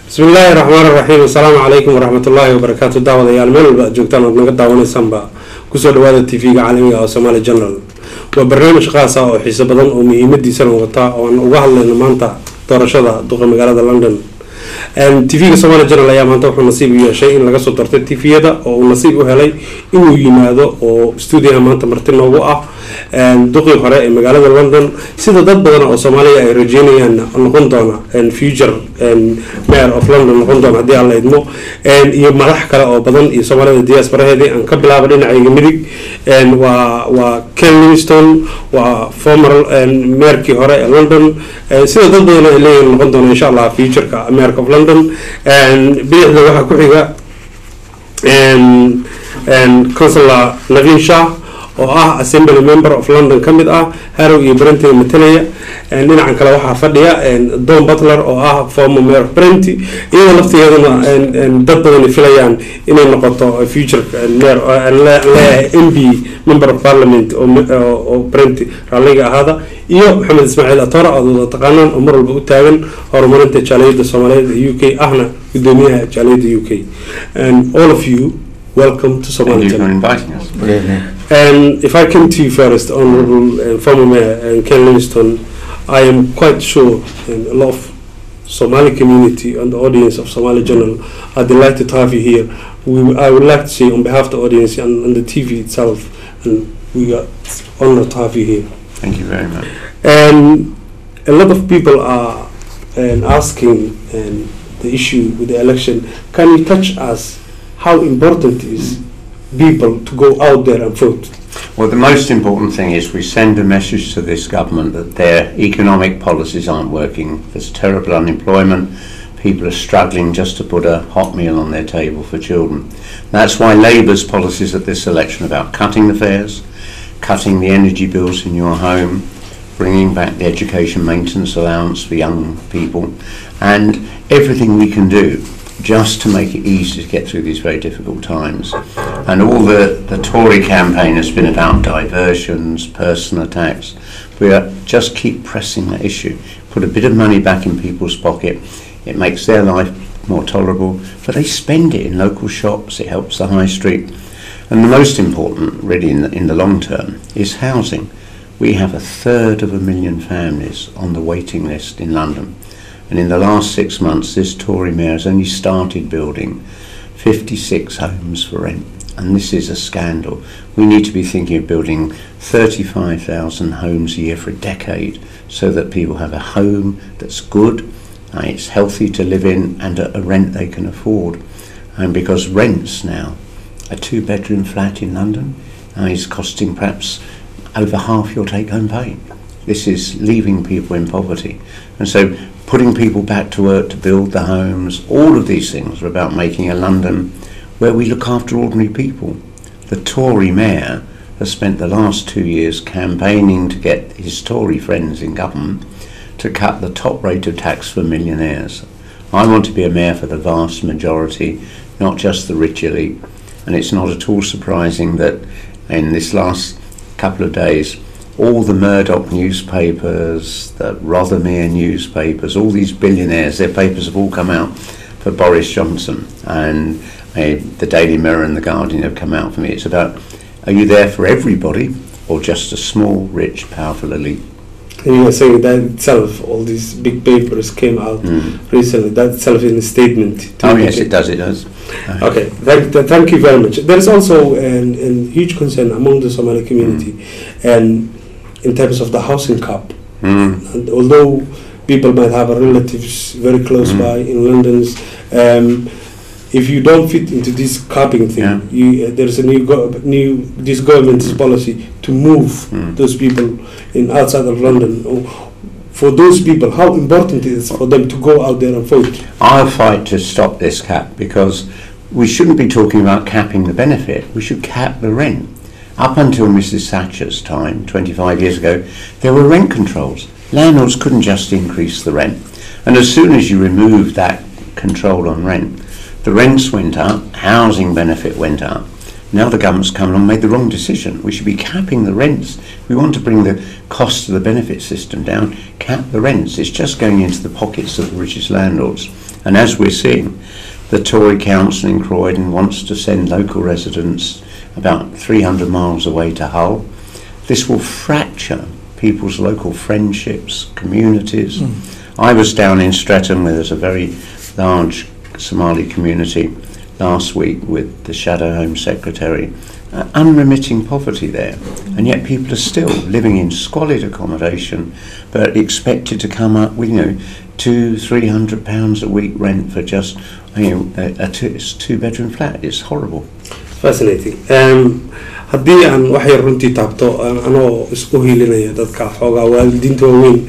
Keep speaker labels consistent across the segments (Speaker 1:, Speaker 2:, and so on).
Speaker 1: بسم الله الرحمن الرحيم السلام عليكم ورحمة الله وبركاته دعوة يا المال جوكتان ونقد دعوة سامبا كسر دوادة تي في عالمية أو سومالي جنرال وبرنامج خاصة أو حساب بدن أو مهمة سنة وقطع أو وهل لأن مانتا دورشادة دوقة مقالة لندن تي في سومالي جنرال أيام مانتا وحنا نصيب ويا شيء إن لقى صدرت التي في هذا أو نصيب وهلاي إنه يماذا أو استوديو مانتا مرتين وقع دوقي قراء مقالة لندن سيدا ضد بدن أو سوماليا أي رجيني أن نقول دونا and future and mayor of London نقول دونا هدي على إدمو and يمرح كلا أو بدن يسوماليا الدياس برا هذي أن قبل عبرين عيق مديك and و كيلينغستون و former and mayor كي قراء لندن سيدا ضد بدن اللي نقول دونا إن شاء الله future كمير of London and بيحدث واحد كحيقة and councillor نغين شاه oo assembly member of London kamid Harrow iyo Brent matalaya dhinacan kale waxa fadhiya Don Butler oo former mayor of Brent iyo laftigeedana dad badan filayaan inay noqoto future mayor MB member of parliament oo Brent raliga ahada iyo Maxamed Ismaaciil Atara oo taqaanaan mar walba u taagan horumarinta jaaliyada Soomaaliyeed UK ahna gudoomiyaha jaaliyada UK and all of you welcome to Somali.
Speaker 2: Thank you for inviting us.
Speaker 1: And if I come to you first, Honourable former Mayor Ken Livingstone, I am quite sure a lot of Somali community and the audience of Somali Journal are delighted to have you here. I would like to say on behalf of the audience and the TV itself, and we are honoured to have you here.
Speaker 2: Thank you very much.
Speaker 1: And a lot of people are asking the issue with the election. Can you touch us how important it is people to go out there and vote?
Speaker 2: Well, the most important thing is we send a message to this government that their economic policies aren't working. There's terrible unemployment. People are struggling just to put a hot meal on their table for children. That's why Labour's policies at this election are about cutting the fares, cutting the energy bills in your home, bringing back the education maintenance allowance for young people, and everything we can do just to make it easy to get through these very difficult times. And all the Tory campaign has been about diversions, personal attacks. We just keep pressing that issue. Put a bit of money back in people's pocket. It makes their life more tolerable, but they spend it in local shops. It helps the high street. And the most important, really, in the long term, is housing. We have 1/3 families on the waiting list in London. And in the last 6 months, this Tory mayor has only started building 56 homes for rent. And this is a scandal. We need to be thinking of building 35,000 homes a year for a decade so that people have a home that's good, it's healthy to live in, and at a rent they can afford. And because rents now, a 2-bedroom flat in London is costing perhaps over half your take-home pay. This is leaving people in poverty. And so putting people back to work to build the homes, all of these things are about making a London where we look after ordinary people. The Tory mayor has spent the last 2 years campaigning to get his Tory friends in government to cut the top rate of tax for millionaires. I want to be a mayor for the vast majority, not just the rich elite. And it's not at all surprising that in this last couple of days, all the Murdoch newspapers, the Rothermere newspapers, all these billionaires, their papers have all come out for Boris Johnson, and the Daily Mirror and the Guardian have come out for me. It's about, are you there for everybody or just a small, rich, powerful elite?
Speaker 1: And you were saying that itself, all these big papers came out recently, that itself in a statement.
Speaker 2: Oh yes, it does.
Speaker 1: Okay, thank you very much. There is also a huge concern among the Somali community and in terms of the housing cap. And although people might have relatives very close by in London, if you don't fit into this capping thing, there's a this government's policy to move those people in outside of London. For those people, how important it is for them to go out there and vote?
Speaker 2: I'll fight to stop this cap because we shouldn't be talking about capping the benefit. We should cap the rent. Up until Mrs. Thatcher's time, 25 years ago, there were rent controls. Landlords couldn't just increase the rent. And as soon as you removed that control on rent, the rents went up, housing benefit went up, Now the government's come along and made the wrong decision. We should be capping the rents. We want to bring the cost of the benefit system down, cap the rents. It's just going into the pockets of the richest landlords. And as we're seeing, the Tory council in Croydon wants to send local residents about 300 miles away to Hull. This will fracture people's local friendships, communities. I was down in Streatham where there's a very large Somali community last week with the Shadow Home Secretary. Unremitting poverty there, and yet people are still living in squalid accommodation, but expected to come up with £200-300 a week rent for just a two-bedroom flat. It's horrible.
Speaker 1: Fascinating. haddii aan wax yar runtii taabto anoo isku hiilinaya dadka xoogaa waalidiinta waaweyn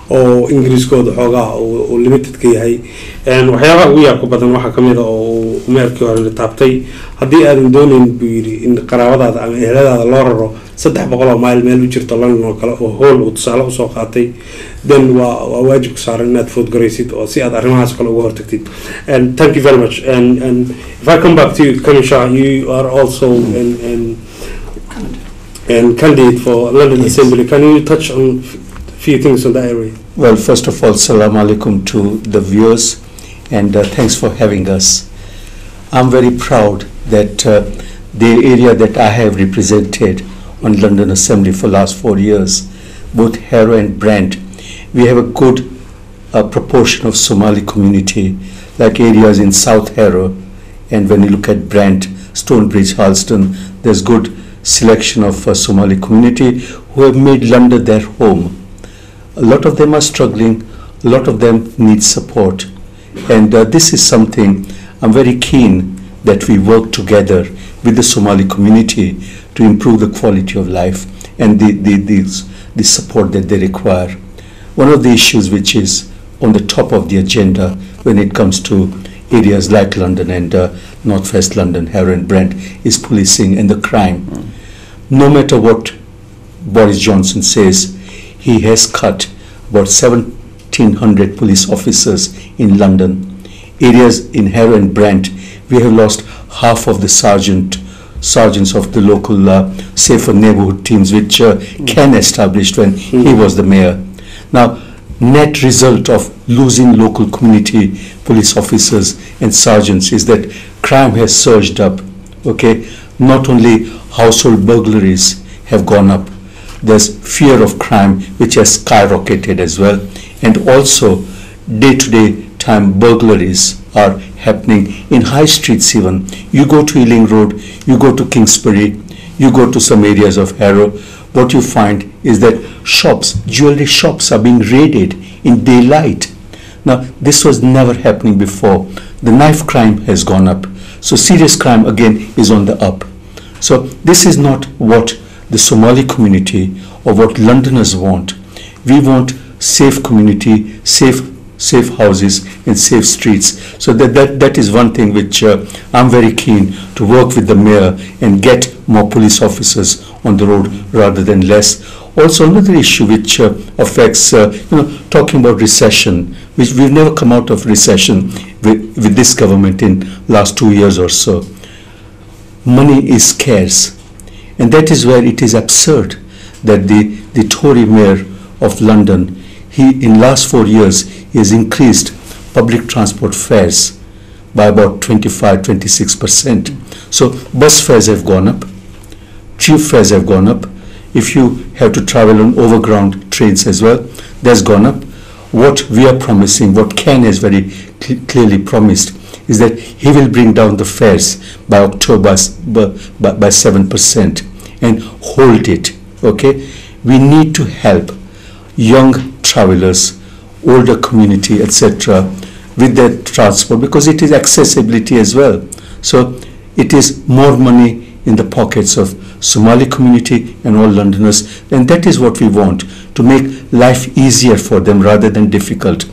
Speaker 1: oo ingiriiskooda xoogaa oo limited ka yahay waxyaabaha ugu yaabka badan waxaa kamid ah oo meerkii hore taabtay haddii aadan doonayn buu yiri in qaraabadaada ama eheladaada loo raro 300 mayl meel u jirto London oo kale oo hool uu tusaale u soo qaatay then waa waajib saaran inaad foodgaraysid oo si aad arrimahaas kale uga hortagtid. And thank you very much. And if I come back to you, Kanisha, you are also and candidate for London Assembly. Can you touch on a few things on that area?
Speaker 3: Well, first of all, Assalamu alaikum to the viewers, and thanks for having us. I'm very proud that the area that I have represented on London Assembly for last 4 years, both Harrow and Brent, we have a good proportion of Somali community, like areas in South Harrow, and when you look at Brent, Stonebridge, Harleston, there's good selection of Somali community who have made London their home. A lot of them are struggling, a lot of them need support, and this is something I'm very keen that we work together with the Somali community to improve the quality of life and the support that they require. One of the issues which is on the top of the agenda when it comes to areas like London and Northwest London, Harrow and Brent, is policing and the crime. No matter what Boris Johnson says, he has cut about 1,700 police officers in London. Areas in Harrow and Brent, we have lost half of the sergeants of the local safer neighborhood teams which Ken established when he was the mayor. Now, net result of losing local community police officers and sergeants is that crime has surged up. Okay, not only household burglaries have gone up, there's fear of crime which has skyrocketed as well, and also day-to-day time burglaries are happening in high streets even. You go to Ealing Road, you go to Kingsbury, you go to some areas of Harrow, what you find is that shops, jewelry shops are being raided in daylight. Now, this was never happening before. The knife crime has gone up. So serious crime again is on the up. So this is not what the Somali community or what Londoners want. We want safe community, safe houses and safe streets. So that is one thing which I'm very keen to work with the mayor and get more police officers on the road rather than less. Also another issue which affects, talking about recession, which we've never come out of recession with this government in last 2 years or so. Money is scarce, and that is where it is absurd that the Tory mayor of London, in last 4 years, he has increased public transport fares by about 25-26%. So bus fares have gone up, tube fares have gone up. If you have to travel on overground trains as well, that's gone up. What we are promising, what Ken has very clearly promised, is that he will bring down the fares by October by 7% and hold it. Okay, we need to help young travelers, older community, etc., with their transport, because it is accessibility as well. So it is more money in the pockets of Somali community and all Londoners, and that is what we want, to make life easier for them rather than difficult.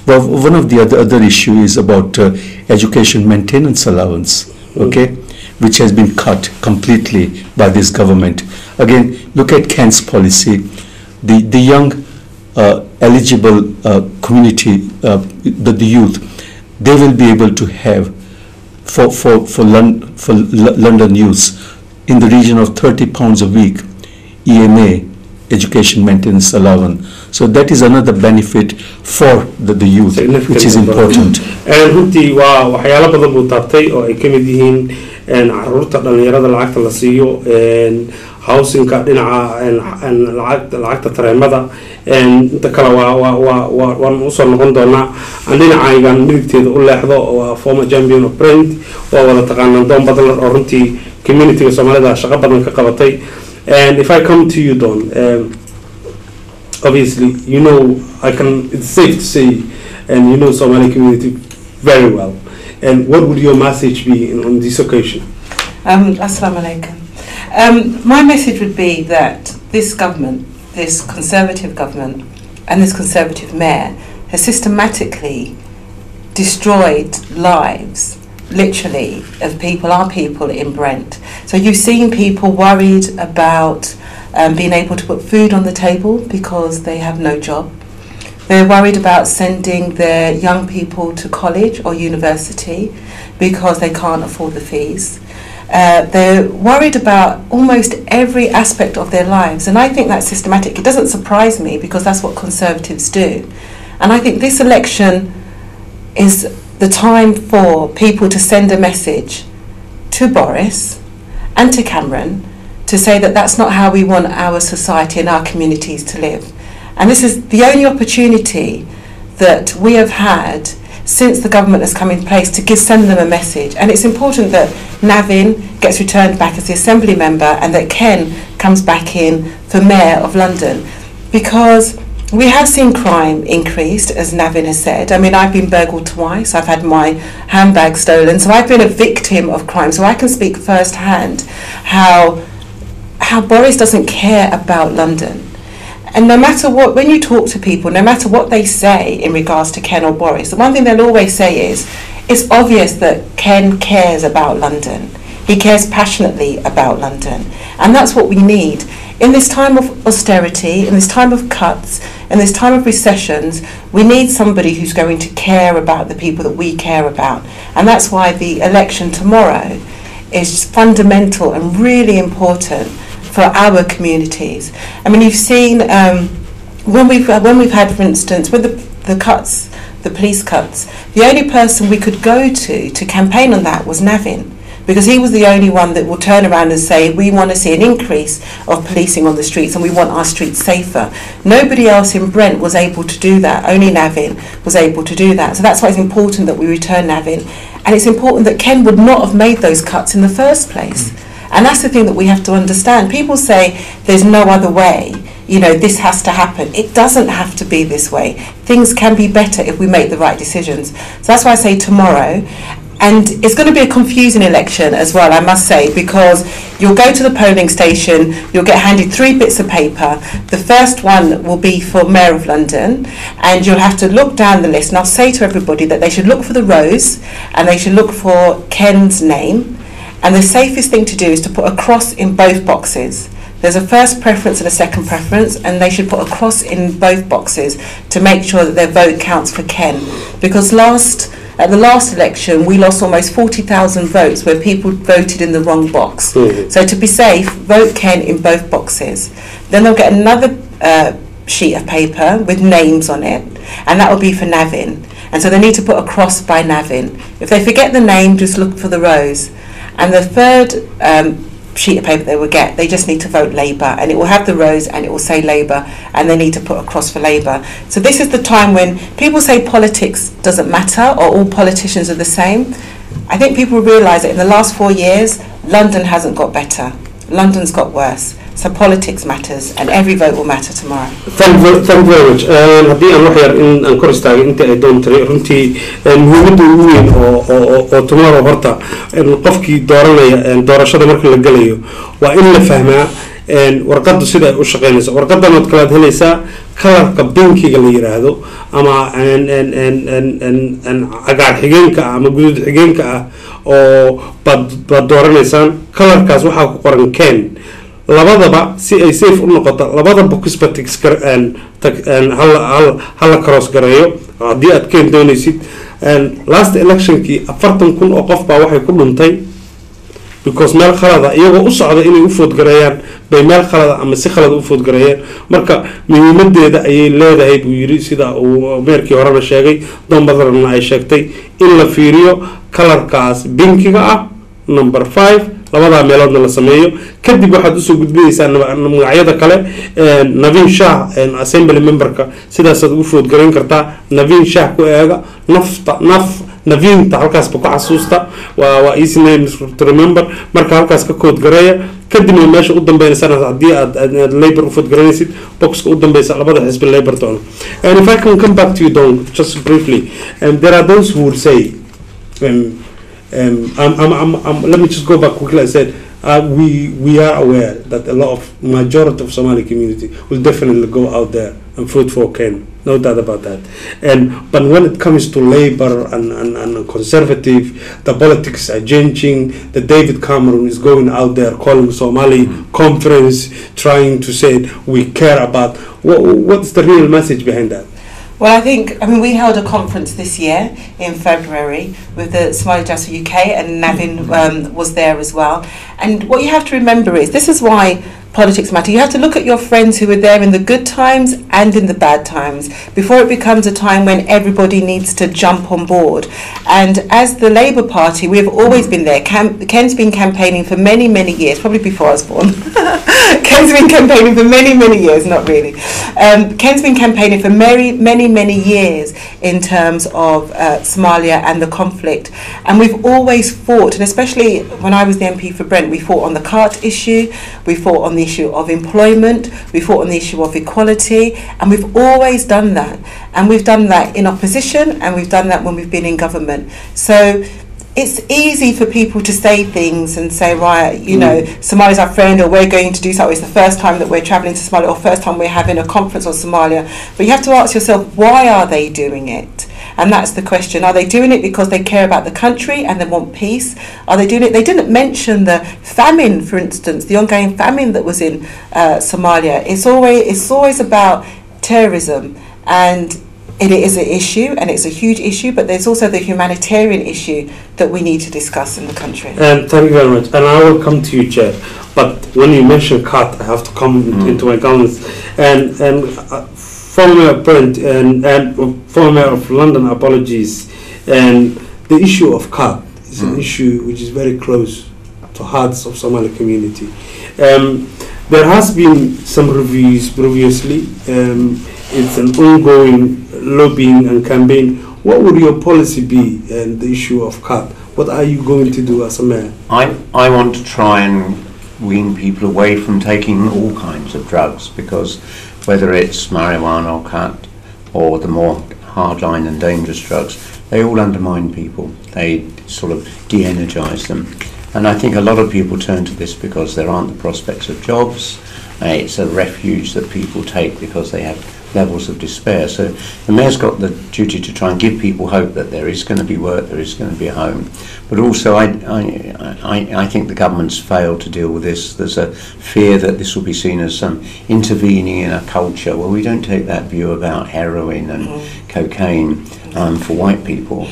Speaker 3: Well, one of the other issue is about education maintenance allowance, okay, which has been cut completely by this government. Again, look at Ken's policy. The young eligible community, the youth, they will be able to have for London youths in the region of £30 a week, EMA, education maintenance allowance. So that is another benefit for the youth, which is important.
Speaker 1: And runtii waa waxyaalo badan buu taabtay oo ay kamid yihiin caruurta dhalinyarada lacagta la siiyo housingka dhinaca lacagta tareemada inta kale waan usoo noqon doonaa aan dhinacaygan midigteeda u leexdo oo former champion of print waa wada taqaanaan Don badan oo runtii community Soomaalida shaqo badan ka qabatay. And if I come to you, Don, obviously, you know, it's safe to say, and you know Somali community very well. And what would your message be on this occasion?
Speaker 4: Assalamu alaikum. My message would be that this government, this Conservative government, and this Conservative mayor has systematically destroyed lives, literally, of people, our people in Brent. So you've seen people worried about being able to put food on the table because they have no job. They're worried about sending their young people to college or university because they can't afford the fees. They're worried about almost every aspect of their lives, and I think that's systematic. It doesn't surprise me because that's what Conservatives do. And I think this election is the time for people to send a message to Boris and to Cameron to say that that's not how we want our society and our communities to live. And this is the only opportunity that we have had since the government has come in place to send them a message. And it's important that Navin gets returned back as the Assembly member and that Ken comes back in for Mayor of London, because we have seen crime increased, as Navin has said. I mean, I've been burgled twice, I've had my handbag stolen, so I've been a victim of crime, so I can speak firsthand how Boris doesn't care about London. And no matter what, when you talk to people, no matter what they say in regards to Ken or Boris, the one thing they'll always say is, it's obvious that Ken cares about London. He cares passionately about London. And that's what we need. In this time of austerity, in this time of cuts, in this time of recessions, we need somebody who's going to care about the people that we care about. And that's why the election tomorrow is fundamental and really important for our communities. I mean, you've seen when we've had, for instance, with the cuts, the police cuts, the only person we could go to campaign on that was Navin, because he was the only one that will turn around and say, we want to see an increase of policing on the streets and we want our streets safer. Nobody else in Brent was able to do that. Only Navin was able to do that. So that's why it's important that we return Navin. And it's important that Ken would not have made those cuts in the first place. And that's the thing that we have to understand. People say there's no other way, you know, this has to happen. It doesn't have to be this way. Things can be better if we make the right decisions. So that's why I say tomorrow. And it's going to be a confusing election as well, I must say, because you'll go to the polling station, you'll get handed 3 bits of paper. The first one will be for Mayor of London, and you'll have to look down the list. And I'll say to everybody that they should look for the rows, and they should look for Ken's name. And the safest thing to do is to put a cross in both boxes. There's a first preference and a second preference, and they should put a cross in both boxes to make sure that their vote counts for Ken. Because at the last election, we lost almost 40,000 votes where people voted in the wrong box. Mm-hmm. So to be safe, vote Ken in both boxes. Then they'll get another sheet of paper with names on it, and that will be for Navin. And so they need to put a cross by Navin. If they forget the name, just look for the rows. And the third sheet of paper they will get, they just need to vote Labour, and it will have the rows and it will say Labour, and they need to put a cross for Labour. So this is the time when people say politics doesn't matter or all politicians are the same. I think people realise that in the last 4 years, London hasn't got better. London's got worse. So politics matters, and every vote will matter tomorrow.
Speaker 1: Thank you very much. Haddii aan wax yar in kor istaagay inta ay doon tahay runtii muhiimadda ugu weyn oo tomorrow horta qofkii dooranaya doorashada marka la galayo waa in la fahmaa warqaddu sida ay u shaqeynayso. Warqadan oo kala helaysaa kalarka binkiga la yiraahdo ama cagaar xigeenka ama guduud xigeenka ah oo bad dooranaysaan. Kalarkaas waxaa ku qoran Ken. labadaba si ay safe u noqoto labada box patix hal cross gareeyo hadii aad Ken doonaysid. Last election ki 40,000 oo qof baa waxay ku dhuntay because meel khalada iyagoo u socda inay u foodgareeyaan bay meel khalada ama si khalada u foodgareeyeen marka muhiimadeeda ayay leedahay buu yiri sida uu meerkii horeba sheegay dambadarna ay sheegtay in la fiiriyo kalarkaas binkiga ah number 5 labada meeloodna la sameeyo kadib waxaad usoo gudbinaysaa magacyada kale Navin Shah assembly memberka sidaas aad ugu foodgareyn kartaa Navin Shah ku eega Navinta halkaas ba ku xasuusta waa easy name to remember marka halkaas ka kood gareeya kadibna meesha u dambeynaysa haddii aad labor u foodgareynaysid boxka u dambeysa labada xisbi labor doona. And if I can come back to you Don just briefly, there are those who will say let me just go back quickly. I said we are aware that a lot of majority of Somali community will definitely go out there and vote for Ken, no doubt about that. But when it comes to Labour and Conservative, the politics are changing. The David Cameron is going out there calling Somali conference, trying to say we care about. What's the real message behind that?
Speaker 4: Well, I mean, we held a conference this year in February with the Somali Diaspora UK, and Navin was there as well. And what you have to remember is, this is why politics matter. You have to look at your friends who were there in the good times and in the bad times before it becomes a time when everybody needs to jump on board. And as the Labour Party, we've always been there. Ken's been campaigning for many, many years, probably before I was born. Ken's been campaigning for many, many years, not really. Ken's been campaigning for many years in terms of Somalia and the conflict. And we've always fought, and especially when I was the MP for Brent, we fought on the cart issue, we fought on the issue of employment, we fought on the issue of equality, and we've always done that. And we've done that in opposition, and we've done that when we've been in government. So it's easy for people to say things and say, right, you know, Somalia's our friend, or we're going to do something. It's the first time that we're travelling to Somalia, or first time we're having a conference on Somalia. But you have to ask yourself, why are they doing it? And that's the question. Are they doing it because they care about the country and they want peace? Are they doing it? They didn't mention the famine, for instance, the ongoing famine that was in Somalia. It's always about terrorism, and it is an issue, and it's a huge issue, but there's also the humanitarian issue that we need to discuss in the country.
Speaker 1: Thank you very much. And I will come to you, Chair. But when you mention cut, I have to come into my comments. And former Brent and former of London, apologies. And the issue of cut is an issue which is very close to hearts of Somali community. There has been some reviews previously. It's an ongoing lobbying and campaign. What would your policy be in the issue of cut? What are you going to do as a mayor?
Speaker 2: I want to try and wean people away from taking all kinds of drugs, because whether it's marijuana or cut or the more hardline and dangerous drugs, they all undermine people. They sort of de-energize them. And I think a lot of people turn to this because there aren't the prospects of jobs. It's a refuge that people take because they have levels of despair. So the mayor's got the duty to try and give people hope that there is going to be work, there is going to be a home. But also I think the government's failed to deal with this. There's a fear that this will be seen as some intervening in a culture. Well, we don't take that view about heroin and cocaine for white people.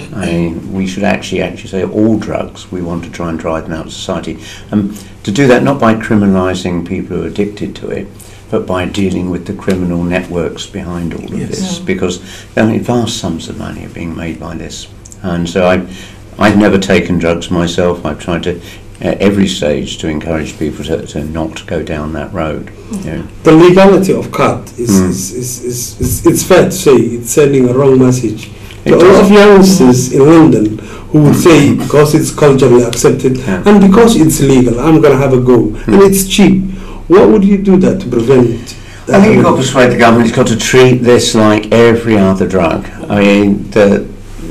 Speaker 2: We should actually say all drugs. We want to try and drive them out of society. To do that not by criminalising people who are addicted to it, but by dealing with the criminal networks behind all of this, because vast sums of money are being made by this. And so I've never taken drugs myself. I've tried to, at every stage, to encourage people to not go down that road. You know.
Speaker 1: The legality of cut is it's fair to say it's sending a wrong message. There are a lot of youngsters in London who would say, because it's culturally accepted and because it's legal, I'm going to have a go, and it's cheap. What would you do that to prevent that?
Speaker 2: I think you've got to persuade the government. It's got to treat this like every other drug. I mean,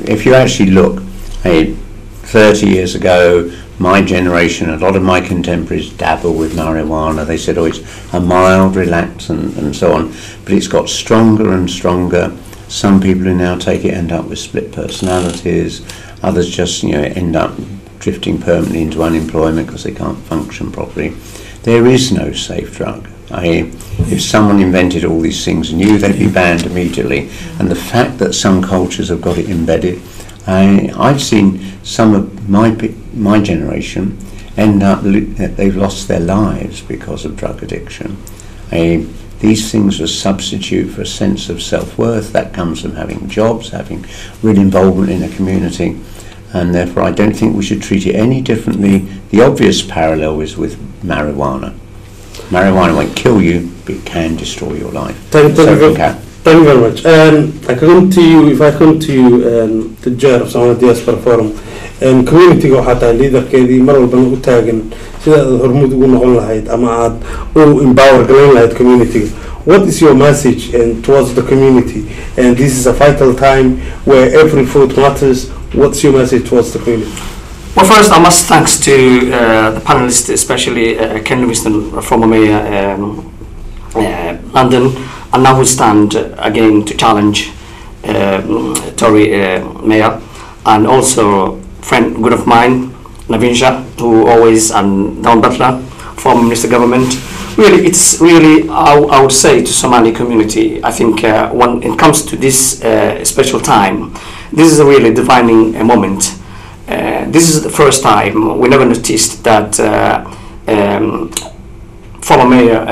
Speaker 2: if you actually look, 30 years ago, my generation, a lot of my contemporaries dabble with marijuana. They said, oh, it's a mild relax and so on. But it's got stronger and stronger. Some people who now take it end up with split personalities. Others just end up drifting permanently into unemployment because they can't function properly. There is no safe drug. If someone invented all these things new, they'd be banned immediately. And the fact that some cultures have got it embedded, I've seen some of my generation end up they've lost their lives because of drug addiction. These things are a substitute for a sense of self-worth that comes from having jobs, having real involvement in a community, and therefore I don't think we should treat it any differently. The obvious parallel is with marijuana. Marijuana won't kill you, but it can destroy your life.
Speaker 1: Thank you very much. I come to you, if I come to you, the chair of Somali Diaspora Forum, community waxaa tahay leaderkeedii mar walbana u taagan sida aad hormuud ugu noqon lahayd ama aad u empower galayn lahayd community. What is your message towards the community? And this is a vital time where every vote matters. What's your message towards the community?
Speaker 5: Well, first I must thanks to the panelists, especially Ken Livingstone, former mayor London, and now who stand again to challenge Tory mayor, and also friend good of mine, Navinsha, who always, and Don Butler, former Minister Government. Really, it's really, I would say to Somali community, I think when it comes to this special time, this is a really defining moment. This is the first time we never noticed that former Mayor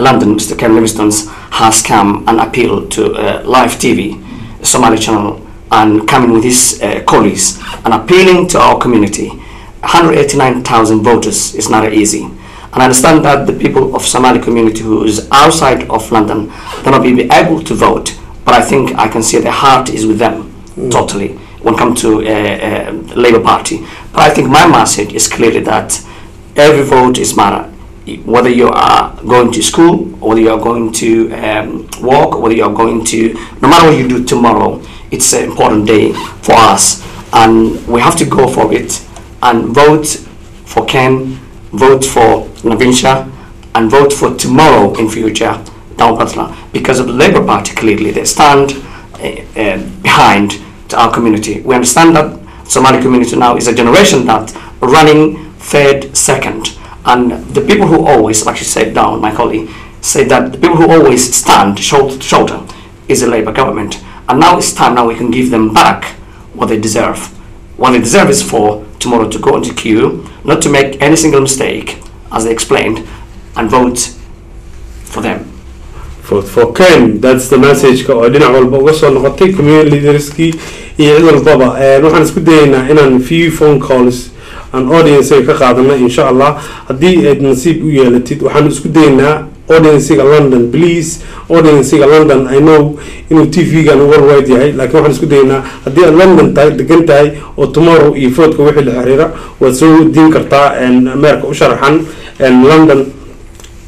Speaker 5: London, Mr. Ken Livingstone, has come and appealed to live TV, Somali channel, and coming with his colleagues and appealing to our community. 189,000 voters is not easy. And I understand that the people of Somali community who is outside of London will not be able to vote, but I think I can see their heart is with them totally when it comes to Labour Party. But I think my message is clearly that every vote is matter. Whether you are going to school, or whether you are going to work, or whether you are going to, no matter what you do tomorrow, it's an important day for us, and we have to go for it and vote for Ken, vote for Navinsha, and vote for tomorrow in future, Down Butler, because of the Labour Party. Clearly they stand behind to our community. We understand that Somali community now is a generation that running third, second, and the people who always, like you said down, my colleague, say that the people who always stand shoulder to shoulder is the Labour government. And now it's time, now we can give them back what they deserve. What they deserve is for tomorrow to go into queue, not to make any single mistake, as they explained, and vote for them.
Speaker 1: Vote for Ken. That's the message. Dhinac walba uga soo noqotay community leaderskii iyo cid walbaba. Waxaan isku dayaynaa inaan few phone calls and audience ka qaadano insha Allah. Haddii aad nasiib u yeelatid waxaan isku dayaynaa audience London, please. Audience London, I know inuu TV-gan worldwide yahay, laakiin waxaan isku dayaynaa haddii aad London tahay degan tahay oo tomorrow iyo vote-ka wixii la xiriira waad soo diin kartaa America u sharaxan London.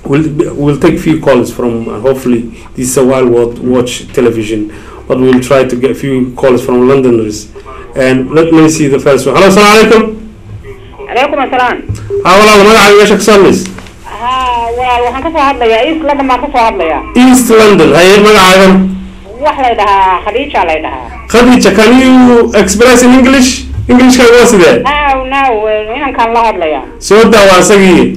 Speaker 1: We'll take few calls from hopefully this is a while we'll watch television, but we'll try to get a few calls from Londoners. And let me see the first one. Hello, assalamu alaikum.
Speaker 6: Alaikum assalam.
Speaker 1: Walaal magaca meesha ka saameys.
Speaker 6: Walaal waxaan ka soo hadlayaa East London ma ka soo hadlayaa.
Speaker 1: East London. Haye magacaagan.
Speaker 6: Wax la dhahaa Khadija la dhahaa.
Speaker 1: Khadija, can you express in English? English ka waa sidee?
Speaker 6: No, inaan kan la hadlayaa.
Speaker 1: Soo dhawaad asagii.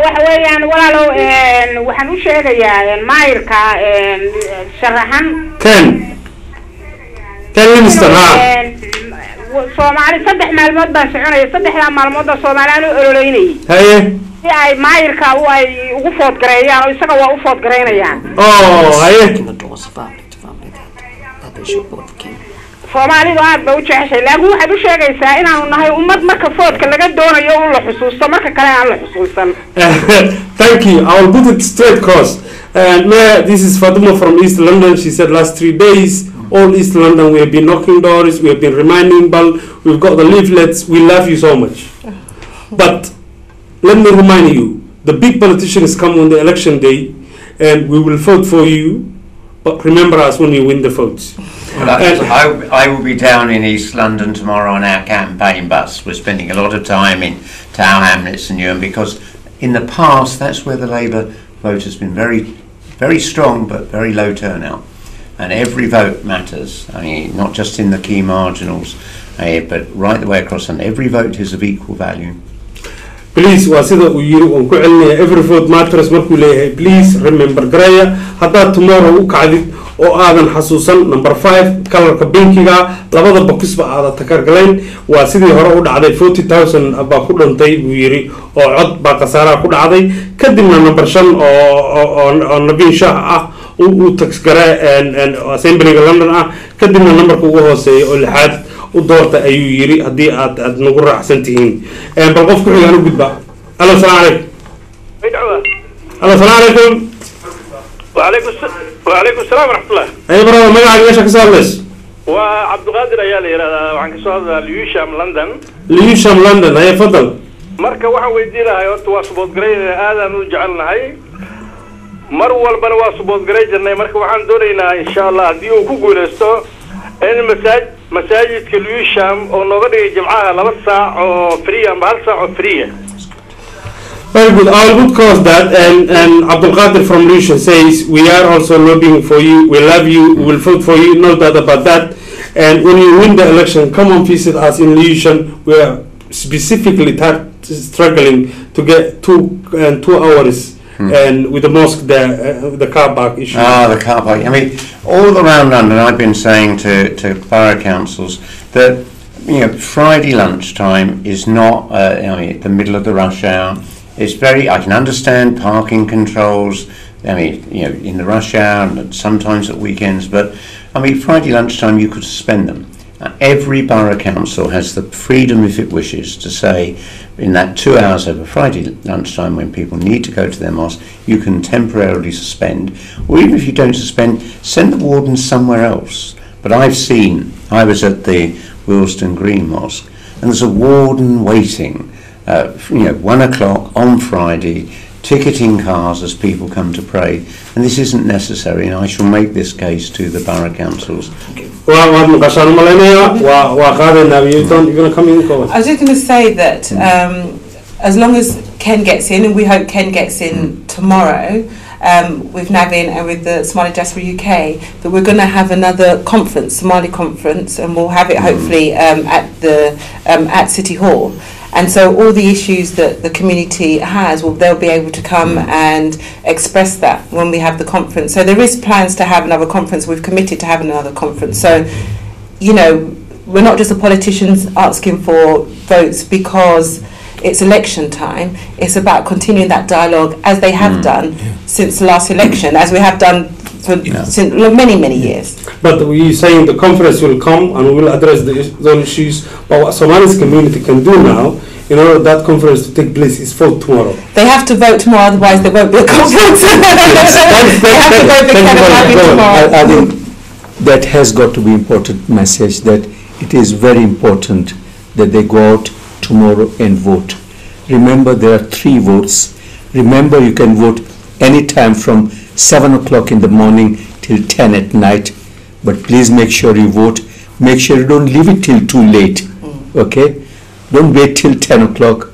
Speaker 6: waxa weeyaan walaalow waxaan u sheegayaa maayirka sharaxan Ken Livingstone Somali saddex maalmood baan soconay saddexda maalmood oo Soomaaliya ololeynay haye si ay maayirka ay ugu food gareeyaan oo isaga waa u food gareynayaan haye Soomaalidu aad bay u jeceshay laakiin waxaad u sheegaysaa inaanu nahay ummad marka foodka laga doonayo uu la xusuusto marka kale aan la xusuusan.
Speaker 1: Thank you. I will put it straight across. This is Fatima from East London. She said last 3 days all East London we have been knocking doors, we have been reminding people, we've got the leaflets, we love you so much. But let me remind you, the big politicians come on the election day and we will vote for you, but remember us when you win the votes.
Speaker 2: Well, I will be down in East London tomorrow on our campaign bus. We're spending a lot of time in Tower Hamlets and Newham because in the past that's where the Labour vote has been very, very strong but very low turnout. And every vote matters. I mean, not just in the key marginals, but right the way across, and every vote is of equal value.
Speaker 1: Please, every vote matters. Please remember, Graya, tomorrow oo aadan xasuusan number 5 kalarka binkiga labada boxba aada takargalayn waa sidii hore u dhacday 40,000 baa ku dhintay buu yiri oo cod baa khasaaraha ku dhacday kadibna number 5 oo nabin shah ah uu taxgara assemblyga London ah kadibna numberka ugu hooseeyo oo lixaad u doorta ayuu yiri hadii aad nagu raacsan tihiin bal qof ku xigaan u gudba الو السلام عليكم. الو السلام عليكم.
Speaker 7: وعليكم السلام ورحمة الله.
Speaker 1: اي برو مقعد ايش كسالس؟
Speaker 7: وعبد القادر ايالي وعن كسال ليوشام لندن.
Speaker 1: ليوشام لندن اي تفضل.
Speaker 7: مركا waxaan weydiinahay horta waa subood gareyn aadan u jecelnahay mar walbana waa subood gareynay marka waxaan doonaynaa insha Allah hadii uu ku guuleysto in masaajidka Lewisham oo nooga dhigay jimcaha 2 saac oo free ama 1 saac oo free.
Speaker 1: Very good. I would cause that and Abdul Qadir from Lewisham says we are also lobbying for you. We love you. We will vote for you. No doubt about that. And when you win the election, come and visit us in Lewisham. We are specifically struggling to get 2 hours. And with the mosque there, the car park issue.
Speaker 2: The car park. I mean, all around London, I've been saying to borough councils that Friday lunchtime is not the middle of the rush hour. It's I can understand parking controls. I mean, in the rush hour and sometimes at weekends, but I mean, Friday lunchtime you could suspend them. Every borough council has the freedom, if it wishes, to say in that 2 hours over Friday lunchtime when people need to go to their mosque, you can temporarily suspend, or even if you don't suspend, send the warden somewhere else. But I was at the Willesden Green Mosque, and there's a warden waiting, 1 o'clock on Friday, ticketing cars as people come to pray, and this isn't necessary, and I shall make this case to the borough councils.
Speaker 4: I was just going to say that as long as Ken gets in, and we hope Ken gets in tomorrow, with Navin and with the Somali Diaspora UK, that we're going to have another conference, Somali conference, and we'll have it hopefully at City Hall. And so all the issues that the community has, they'll be able to come and express that when we have the conference. So there is plans to have another conference. We've committed to having another conference. So, we're not just the politicians asking for votes because it's election time. It's about continuing that dialogue as they have done since the last election, as we have done for since many years.
Speaker 1: But we're saying the conference will come and we will address those issues. But what Somali's community can do now, in order for that conference to take place, is vote tomorrow.
Speaker 4: They have to vote tomorrow, otherwise there won't be a conference. They have to vote tomorrow.
Speaker 3: I think that has got to be important message, that it is very important that they go out tomorrow and vote. Remember, there are 3 votes. Remember, you can vote anytime from 7 o'clock in the morning till 10 at night. But please make sure you vote. Make sure you don't leave it till too late. Okay? Don't wait till 10 o'clock.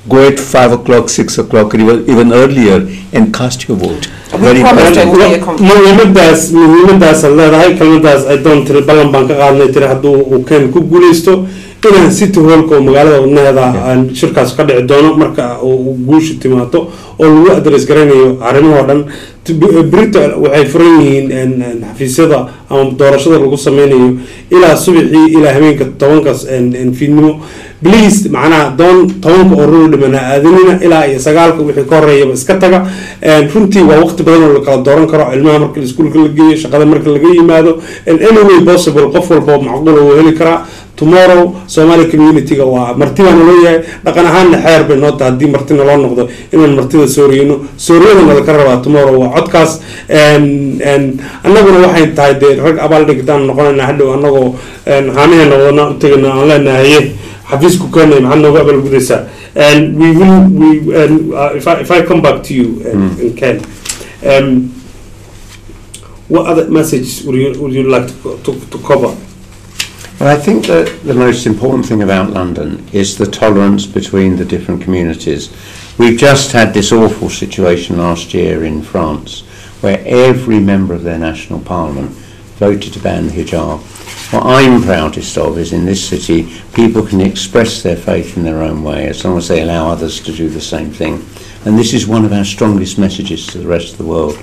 Speaker 3: Go at 5 o'clock, 6 o'clock, or even earlier, and cast your vote.
Speaker 4: Very important.
Speaker 1: inaan city hallka oo magaalada wadnaheeda aan shirkaas ka dhici doono marka uu guusha timaado oo lagu address garanayo arrimaha dhan Brito waxay furan yihiin xafiisyada ama doorashada lagu sameynayo ilaa subaxii ilaa habeenka 10kaas fiidnimo please macnaha doon 10ka oo ruu dhimana aadinina ilaa 9ka wixii ka horeeyaba iska taga runtii waa waqti badan oo la kala dooran karo ilmaha marka iskuulka la geeyo shaqada marka laga yimaado anyway possible qof walba macquul oo heli kara tomorrow Somali community ga waa martida loo yahay dhaqan ahaan xeer bay noo tahay hadii martina loo noqdo inaan martida Sooriyada ka rabaa tomorrow waa codkaas annaguna waxay tahay rag abaal dhigtaan noqonayna hadhow annagoo haanayna wadana u tagayna aan leenahay xafiisku keenay maxaa nooga abal gudaysa and we will if I come back to you and Ken what other message would you like to cover?
Speaker 2: Well, I think that the most important thing about London is the tolerance between the different communities. We've just had this awful situation last year in France where every member of their national parliament voted to ban the hijab. What I'm proudest of is in this city people can express their faith in their own way as long as they allow others to do the same thing. And this is one of our strongest messages to the rest of the world.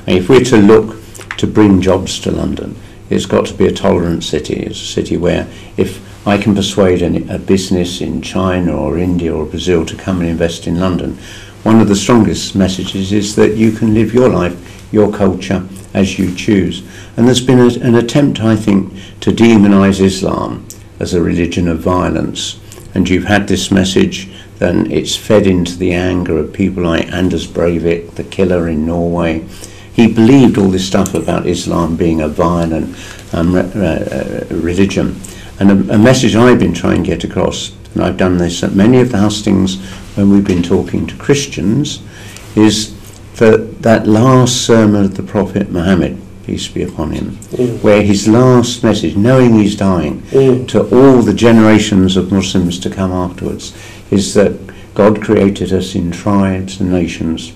Speaker 2: And if we're to look to bring jobs to London. It's got to be a tolerant city. It's a city where if I can persuade a business in China or India or Brazil to come and invest in London, one of the strongest messages is that you can live your life, your culture, as you choose. And there's been an attempt, I think, to demonise Islam as a religion of violence. And you've had this message, then it's fed into the anger of people like Anders Breivik, the killer in Norway. He believed all this stuff about Islam being a violent religion. And a message I've been trying to get across, and I've done this at many of the hustings when we've been talking to Christians, is that last sermon of the Prophet Muhammad, peace be upon him, where his last message, knowing he's dying, to all the generations of Muslims to come afterwards, is that God created us in tribes and nations,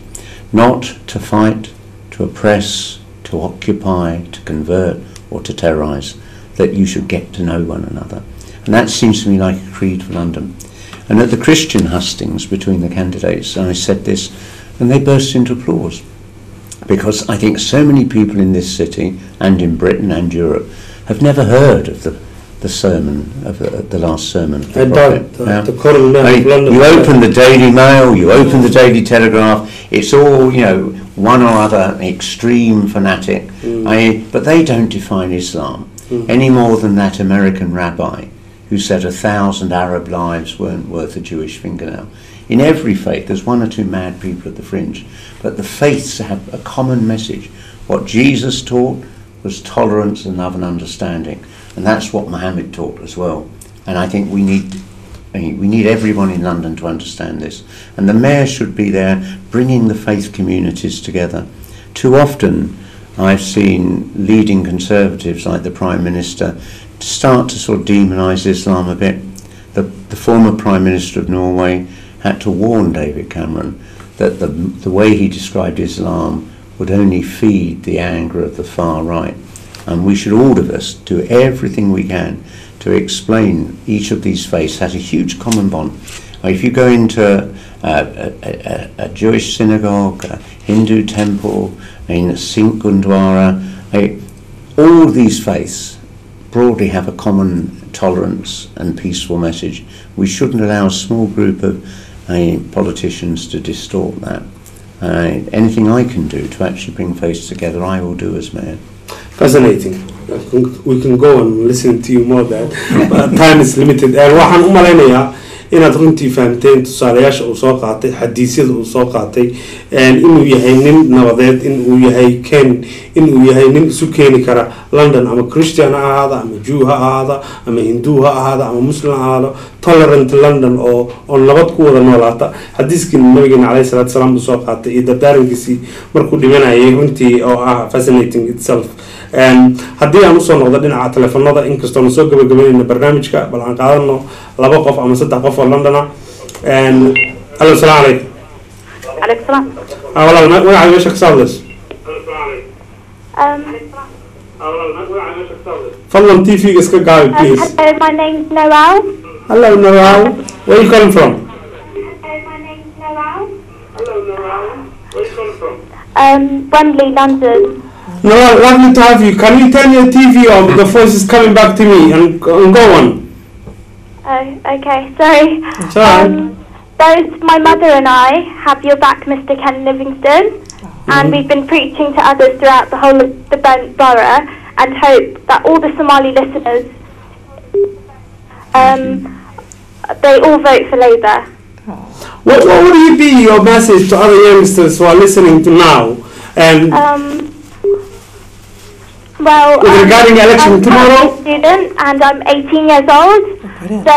Speaker 2: not to fight, to oppress, to occupy, to convert, or to terrorise, that you should get to know one another. And that seems to me like a creed for London. And at the Christian hustings between the candidates, I said this, and they burst into applause. Because I think so many people in this city, and in Britain and Europe, have never heard of the sermon, of the last sermon of the Prophet.
Speaker 1: The Coroner of London.
Speaker 2: You open the Daily Mail, you open the Daily Telegraph, it's all, one or other extreme fanatic. But they don't define Islam any more than that American rabbi who said 1,000 Arab lives weren't worth a Jewish fingernail. In every faith, there's one or two mad people at the fringe, but the faiths have a common message. What Jesus taught was tolerance and love and understanding, and that's what Muhammad taught as well. And I think we need everyone in London to understand this. And the mayor should be there bringing the faith communities together. Too often I've seen leading Conservatives like the Prime Minister start to sort of demonise Islam a bit. The former Prime Minister of Norway had to warn David Cameron that the way he described Islam would only feed the anger of the far right. And we should, all of us, do everything we can to explain each of these faiths has a huge common bond. If you go into a Jewish synagogue, a Hindu temple, a Sikh Gurdwara, all these faiths broadly have a common tolerance and peaceful message. We shouldn't allow a small group of politicians to distort that. Anything I can do to actually bring faiths together, I will do as mayor.
Speaker 1: Fascinating. We can go and listen to you more than but time is limited. waxaan u malaynayaa inaad runtii fahamteen tusaalayaasha uu soo qaatay, xadiisyada uu soo qaatay, inuu yahay nin nabadeed, inuu yahay inuu yahay nin isu keeni kara London, ama Christian ha ahaada, ama Jew ha ahaada, ama Hindu ha ahaada, ama Muslim ha ahaado, tolerant London oo nabad ku wada noolaata. Xadiiskii nabigeena calayhi salaatu wasalaam uu soo qaatay iyo dardaarankiisii markuu dhimanayay runtii oo fascinating itself. haddii aan usoo noqdo dhinaca telefoonada, inkastoo na soo gabagabeynayna barnaamijka, bal aan qaadano 2 qof ama 3 qof oo London ah. Allo, salaamu calaykum.
Speaker 8: Calaykum salaam.
Speaker 1: Walaal, magaca meesha ka saadas. Fadlan TV iska gaabi, please.
Speaker 8: Hello, my name's Noel.
Speaker 1: Hello, Noel. Where are you calling from?
Speaker 8: Hello, my name's Noel.
Speaker 7: Hello, Noel. Where are you calling from?
Speaker 8: Wembley, London.
Speaker 1: Noel, lovely to have you. Can you turn your TV on? The voice is coming back to me, and go on.
Speaker 8: Oh, okay, sorry.
Speaker 1: Sorry.
Speaker 8: Both my mother and I have your back, Mr. Ken Livingstone, and we've been preaching to others throughout the whole of the borough, and hope that all the Somali listeners, they all vote for Labour.
Speaker 1: What would be your message to other youngsters who are listening to now?
Speaker 8: Well,
Speaker 1: regarding election tomorrow?
Speaker 8: I'm a student and I'm 18 years old, so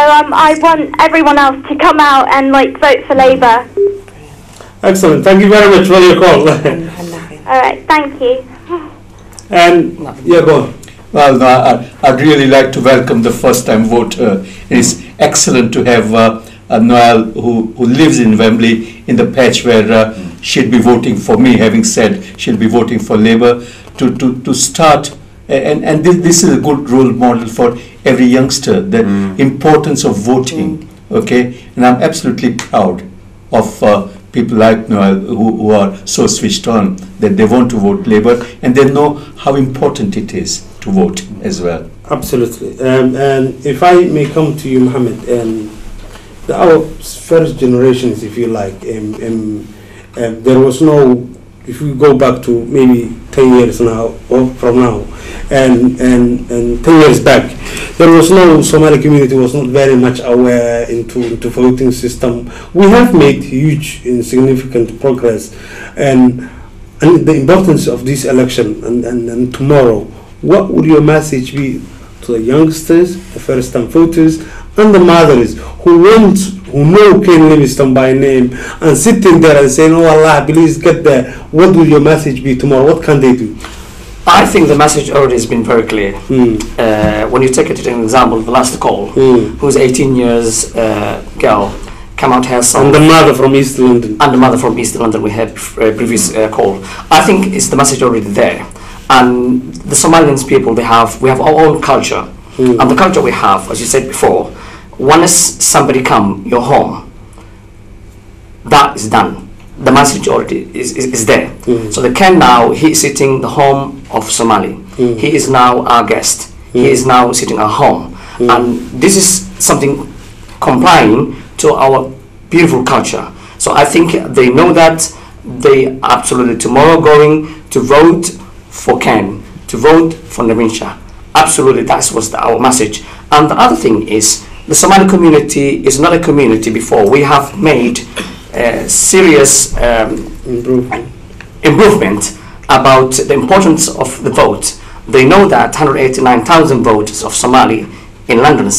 Speaker 8: I want everyone else to come out and vote for Labour.
Speaker 1: Excellent. Thank you very much for your call.
Speaker 8: All right, thank you.
Speaker 1: And yeah, go on.
Speaker 3: Well, no, I'd really like to welcome the first-time voter. It's excellent to have Noel, who lives in Wembley, in the patch where she'll be voting for me, having said she'll be voting for Labour, to start. And this is a good role model for every youngster, the importance of voting, okay? And I'm absolutely proud of people like Noel who are so switched on that they want to vote Labour, and they know how important it is to vote as well.
Speaker 1: Absolutely. And if I may come to you, Mohammed, our first generations, if you like, there was no, if we go back to maybe 10 years now, or from now, and 10 years back, there was no, Somali community was not very much aware into voting system. We have made huge and significant progress, and the importance of this election and tomorrow. What would your message be to the youngsters, the first-time voters, and the mothers who know Ken Livingstone by name and sitting there and saying, "Oh Allah, please get there"? What will your message be tomorrow? What can they do?
Speaker 5: I think the message already has been very clear. When you take it to an example, the last call, who's 18 years girl, come out herself.
Speaker 1: And the mother from East London.
Speaker 5: And the mother from East London, we had previous call. I think it's the message already there. And the Somalians people, we have our own culture. And the culture we have, as you said before, once somebody come your home, that is done. The message already is there. So the Ken now, he is sitting the home of Somali. He is now our guest. He is now sitting at home. And this is something complying to our beautiful culture. So I think they know that they absolutely tomorrow going to vote for Ken, to vote for Navinsha. Absolutely, that was our message. And the other thing is, the Somali community is not a community before. We have made serious improvement about the importance of the vote. They know that 189,000 votes of Somali in London,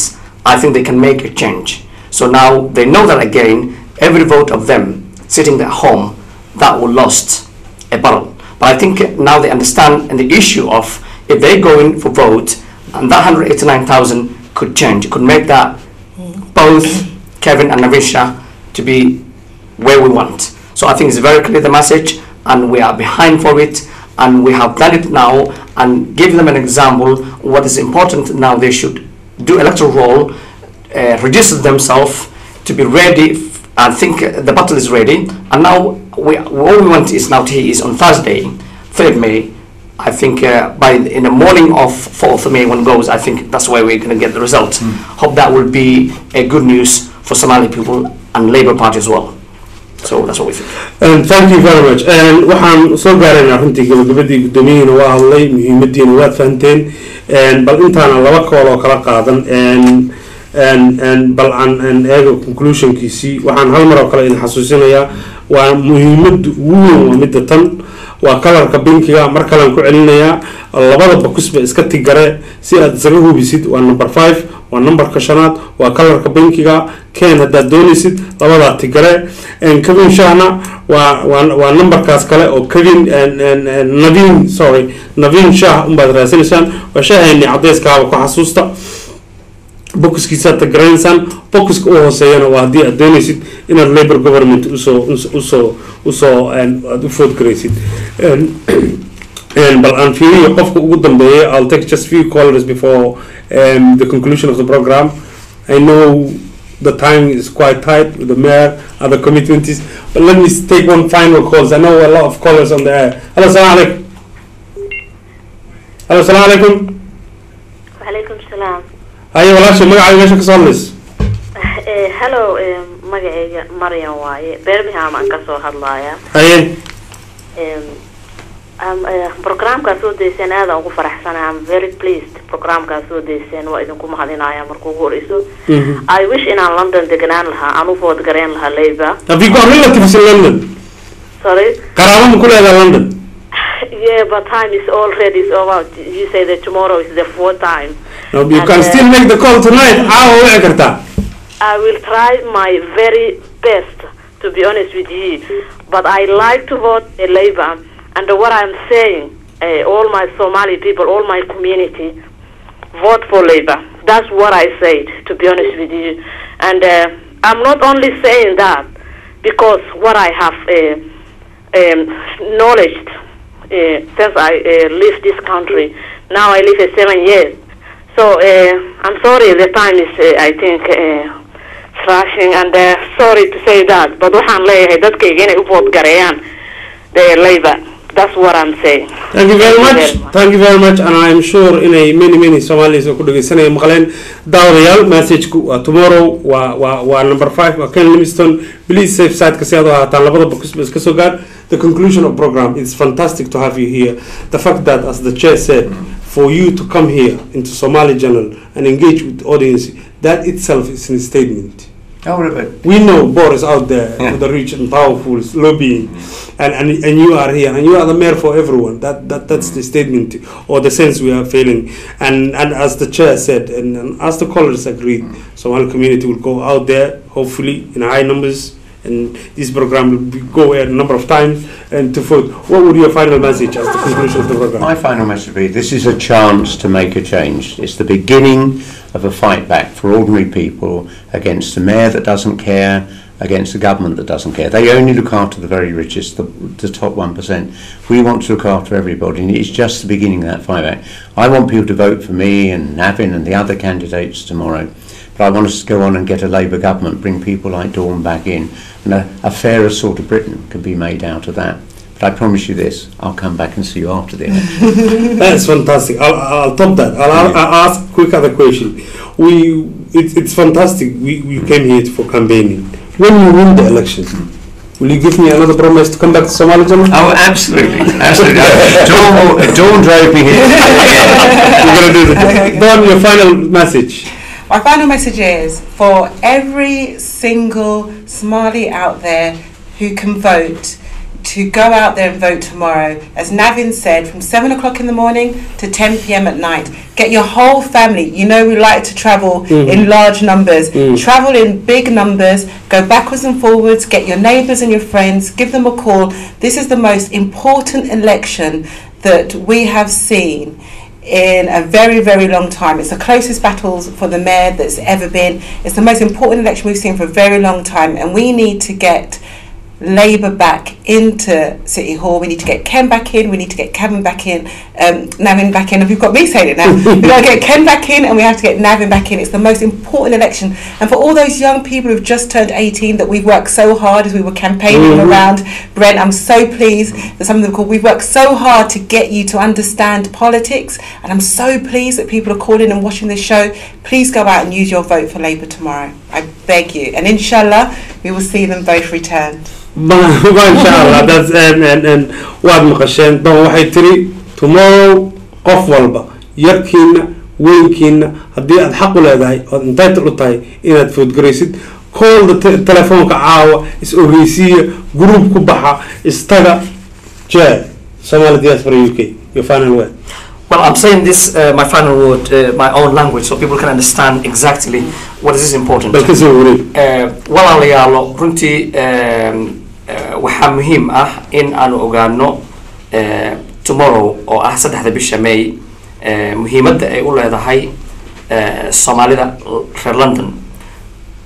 Speaker 5: I think they can make a change. So now they know that again, every vote of them sitting at home, that will lost a battle. But I think now they understand the issue of if they go in for vote, and that 189,000 could change, could make that both Kevin and Navisha to be where we want. So I think it's very clear the message, and we are behind for it, and we have done it now, and give them an example. What is important now, they should do electoral roll, register themselves to be ready. I think the battle is ready, and now all we want is now is on Thursday, 3rd May. I think in the morning of 4th May when it goes, I think that's where we're going to get the result. Hope that will be a good news for Somali people and Labour Party as well. So that's what we think.
Speaker 1: And thank you very much. And waxaan soo gaarayna runtii gabagabadii gudoomiyeyna waa hadlay muhiimadiina waad fahanteen bal intaana laba kool oo kala qaadan bal aan eego conclusionkiisii waxaan hal mar oo kale idin xasuusinayaa waa muhiimada ugu weyn waa midda tan waa kalarka binkiga mar kale aan ku celinayaa labada bokusba iska tigare si aad isaga hubisid waa number 5 waa numberka shanaad waa kalarka binkiga Ken haddaad doonaysid labadaa tigare Kevin Shahna waa numberkaas kale oo Kevin Navin Shah umbaad raasinaysaan waa shahayni cadeyskaaba ku xasuusta bokuskiisa tagaraynsan bokuska u hooseeyana waa haddii aad doonaysid inaad Labour government usoo aad u food garaysid bal aan fiiriyo qofka ugu dambeeyay. I'll take just few callers before the conclusion of the program. I know the time is quite tight with the mayor, other commitments, but let me take one final call. I know a lot of callers on the air. Hello, salam alaikum. Hello, salam alaikum.
Speaker 9: Wa alaikum salam.
Speaker 1: Haye walaasha magacaaga meesha ka soo hadlayso.
Speaker 9: Hello, magacayga Maryam waaye. Birmingham aan ka soo hadlaaya.
Speaker 1: Haye.
Speaker 9: Programka soo deyseen aad aan ugu faraxsanahay. I'm very pleased. Programka soo deyseen waa idinku mahadinayaa markuu ugu horeyso. I wish inaan London deganaan lahaa, aan u vote gareyn lahaa Labour.
Speaker 1: Have you got relatives in London?
Speaker 9: Sorry?
Speaker 1: Qaraabo ma ku leedahay London?
Speaker 9: Yeah, but time is already over. You say that tomorrow is the 4th time.
Speaker 1: No, you can still make the call tonight.
Speaker 9: I will try my very best, to be honest with you. But I like to vote Labour. And what I'm saying, all my Somali people, all my community, vote for Labour. That's what I said, to be honest with you. And I'm not only saying that because what I have knowledge since I left this country. Now I live for 7 years. So I'm sorry, the time is, I think, rushing, and sorry to say that, but waxaan leeyahay dadkayga inay u vote gareeyaan the Labour. That's what I'm saying.
Speaker 1: Thank you very much. Thank you very much, and I'm sure in a many Somalis who could listen to Maqalen Dawriyal message tomorrow wa number 5 Ken Livingstone. Please safe side kasiyado hatan labada box kaso gaar. The conclusion of program. It's fantastic to have you here. The fact that, as the chair said, for you to come here into Somali Journal and engage with the audience, that itself is a statement. We know Boris out there with the rich and powerful lobbying, and you are here, and you are the mayor for everyone. That's the statement or the sense we are feeling. And as the chair said, and as the callers agreed, Somali community will go out there, hopefully in high numbers, and this program will go a number of times and to vote. What would your final message as the conclusion of the program?
Speaker 2: My final message would be, this is a chance to make a change. It's the beginning of a fight back for ordinary people against the mayor that doesn't care, against the government that doesn't care. They only look after the very richest, the top 1%. We want to look after everybody, and it's just the beginning of that fight back. I want people to vote for me and Navin and the other candidates tomorrow. But I want us to go on and get a Labour government, bring people like Dawn back in, and a fairer sort of Britain can be made out of that. But I promise you this, I'll come back and see you after the election.
Speaker 1: That's fantastic. I'll top that. I'll ask quick other question. It's fantastic. We came here for campaigning. When you win the election, will you give me another promise to come back to Somali Journal?
Speaker 2: Oh, absolutely. Dawn drove me here.
Speaker 1: You're going to do that. Dawn, your final message.
Speaker 4: My final message is for every single Somali out there who can vote, to go out there and vote tomorrow. As Navin said, from 7 o'clock in the morning to 10 p.m. at night. Get your whole family. You know we like to travel in large numbers. Travel in big numbers. Go backwards and forwards. Get your neighbours and your friends. Give them a call. This is the most important election that we have seen in a very long time. It's the closest battles for the mayor that's ever been. It's the most important election we've seen for a very long time, and we need to get Labour back into City Hall. We need to get Ken back in. We need to get Kevin back in, Navin back in. And we've got me saying it now. We've got to get Ken back in, and we have to get Navin back in. It's the most important election. And for all those young people who've just turned 18 that we've worked so hard as we were campaigning around, Brent, I'm so pleased that some of them called. We've worked so hard to get you to understand politics, and I'm so pleased that people are calling and watching this show. Please go out and use your vote for Labour tomorrow. I beg you. And inshallah, we will see them both returned.
Speaker 1: Inshallah, that's and waad maqasheen dan waxay tiri tomorrow qof walba yarkiina weynkiina haddii aad xaq u leedahay oo entitled u tahay inaad foodgaraysid call the telefoonka caawa is ogeysiiya group ku baxa istaga chair Somali diaspora UK. Your final word.
Speaker 5: Well, I'm saying this, my final word, my own language, so people can understand exactly what is important. Walaalayaalo runtii waxaa muhiim ah in aanu ogaano tomorrow oo ah 3 bisha May muhiimadda ay u leedahay Soomaalida reer London.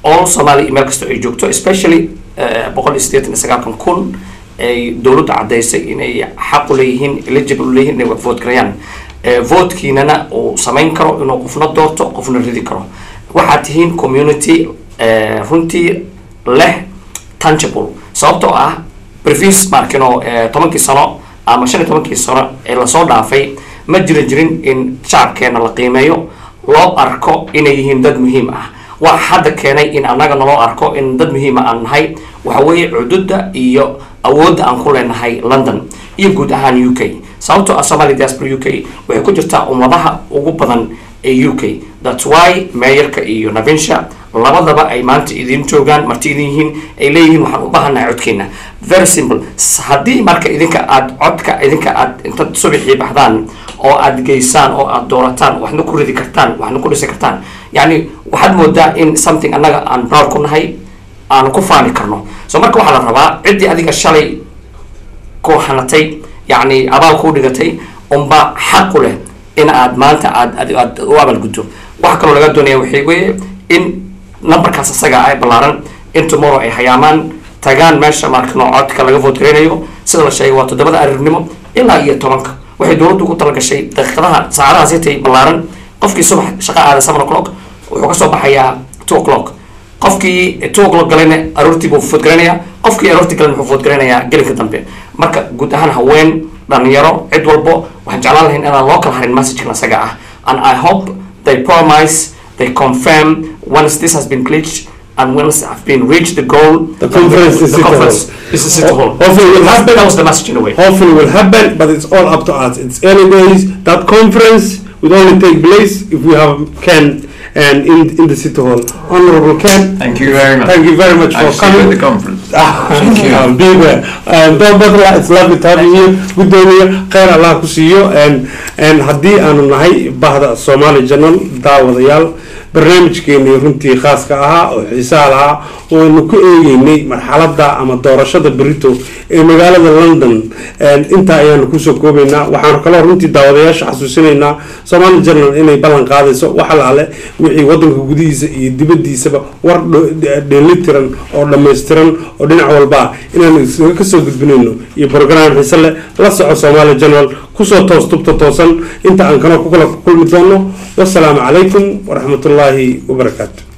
Speaker 5: All Somali meel kasta ay joogto, especially 189,000 ay dawladda cadeysay inay xaq u leeyihiin, eligible u leeyihiin inay vote gareeyaan. Votekiinana uu samayn karo inuu qofna doorto qofna ridi karo. Waxaad tihiin community runtii leh tangible sababtoo ah previous markino 10 sano ama 15 sano ee la soo dhaafay ma jirin in shacabkeena la qiimeeyo loo arko inay yihiin dad muhiim ah. Wax hadda keenay in anaga noo arko in dad muhiim ah nahay waxa weeye cududda iyo awoodda aan ku leenahay London iyo guud ahaan UK. sababtoo ah Somali diaspora UK waxay ku jirtaa ummadaha ugu badan ee UK. That's why mayorka iyo Navinsha labadaba ay maanta idin joogaan marti idin yihiin ay leeyihiin waxaan u baahanahay codkeena. Very simple. Haddii marka idinka aad inta subaxii baxdaan oo aad geysaan oo aad doorataan waxna ku ridi kartaan waxna ku dhisi kartaan, yani waxaad moodaa in something annaga aan proud ku nahay aan ku faani karno. So marka waxaa la rabaa ciddii adiga shalay ku hanatay يعني أبغى كودي قتي أمبا حق له إن أد مالته أد وابل جدو واحد كانوا لقى الدنيا وحيوي إن نمبر كاس السجع أي بلارن إن تمر أي حيامان تجان ماشى مارك نوعات كلا جفوت كرينيو سيد الشيء وتدبر أرنمو إلا يتمنك واحد دورت وقلت لك الشيء دخلها سعرها زيتي بلارن قف كي صبح شقة على 7 o'clock وحكي صبح حيا 2 o'clock qofkii 2 o'clock galayna aroortii buu food garanaya qofkii aroortii galayna wuxuu food garanaya gelinka dambe marka guud ahaan haween dhalinyaro cid walbo waxaan jeclaan lahayn inaan loo kala harin message-kan asaga ah and I hope they promise they confirm once this has been pledged and once I've been reached the goal,
Speaker 1: the conference is
Speaker 5: a city hall.
Speaker 1: Hopefully will happen.
Speaker 5: That was the message in a way.
Speaker 1: Hopefully will happen, but it's all up to us. It's early days. That conference will only take place if we have Ken and in the city hall. Honorable Ken.
Speaker 2: Thank you very much.
Speaker 1: Thank you very much for coming
Speaker 2: to the conference.
Speaker 1: Thank you. I'll be there. And don't bother. It's lovely to have you. Good day here. Khair Allah ku siiyo and haddii aanu nahay bahda Somali Journal daawadayal barnaamijkeennii runtii khaaska ahaa oo xiisaha lahaa oo aynu ku eegeynay marxaladda ama doorashada berito ee magaalada London inta ayaanu kusoo koobaynaa waxaanu kaloo runtii daawadayaasha xasuusinaynaa Somali Journal inay ballan qaadayso waxa laale wixii wadanka gudihiisa iyo dibadiisaba war dheelitiran oo dhammaystiran oo dhinac walba inaanu ka soo gudbinayno iyo program xiiso leh la soco Somali Journal kusoo tubta toosan inta aan kana ku kala kulmi doono wasalaamu calaykum waraxmatullaahi wabarakaatuh